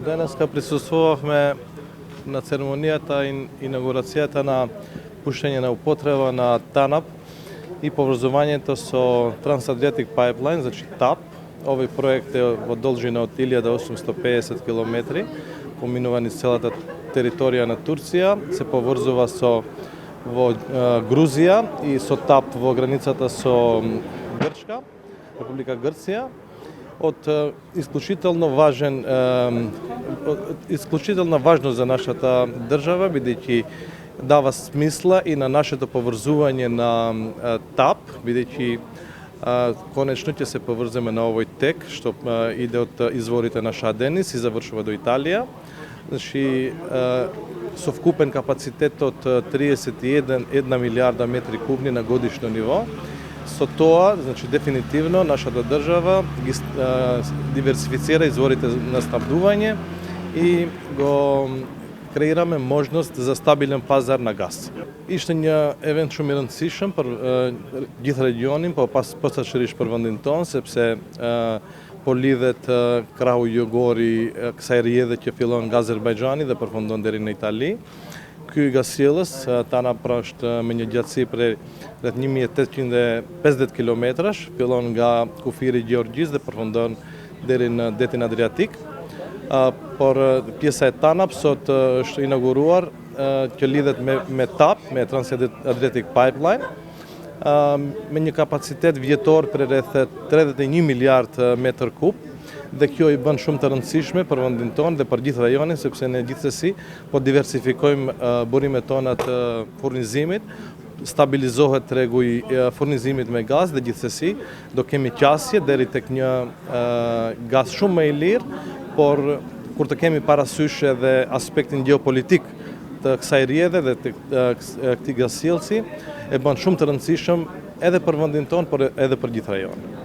Денеска присуствувавме на церемонијата и инаугурацијата на пуштење на употреба на ТАНАП и поврзувањето со Trans-Adriatic Pipeline, значи ТАП. Овој проект е во должина од 1850 км, поминува низ целата територија на Турција, се поврзува со во Грузија и со ТАП во границата со Грчка, Република Грција. Од исклучителна важност за нашата држава, бидејќи дава смисла и на нашето поврзување на ТАП, бидејќи конечно ќе се поврземе на овој тек што иде од изворите на Шаденис и завршува до Италија. Значи, со вкупен капацитет од 31 милиарда метри кубни на годишно ниво. Со тоа, значи, дефинитивно, нашата држава ги диверсифицира изворите на снабдување и го креираме можност за стабилен пазар на газ. Иштења евентуелно мирансишен gjithë regionin, po posaçërisht për vendin tonë, sepse po lidhet krahu jugori kësaj rrjedhe që fillon nga Azerbajxhani dhe përfundon deri në Itali. Ky gasjellës TANAP është me një gjatësi për rreth 1850 kilometrash, fillon nga kufiri i Gjeorgjisë dhe përfundon deri në detin Adriatik. Por pjesa e TANAP sot është inauguruar që lidhet me TAP, me Trans-Adriatic Pipeline, me një kapacitet vjetor për rreth 31 miliard metër kub, dhe kjo i bën shumë të rëndësishme për vendin tonë dhe për gjithë rajonin, sepse ne gjithsesi po diversifikojmë burimet tona të furnizimit, stabilizohet tregu i furnizimit me gaz dhe gjithsesi do kemi qasje deri tek një gaz shumë më i lirë, por kur të kemi parasysh edhe aspektin geopolitik të kësaj rrjedhe dhe të këtij gasjellsi, e bën shumë të rëndësishëm edhe për vendin tonë, por edhe për gjithë rajonin.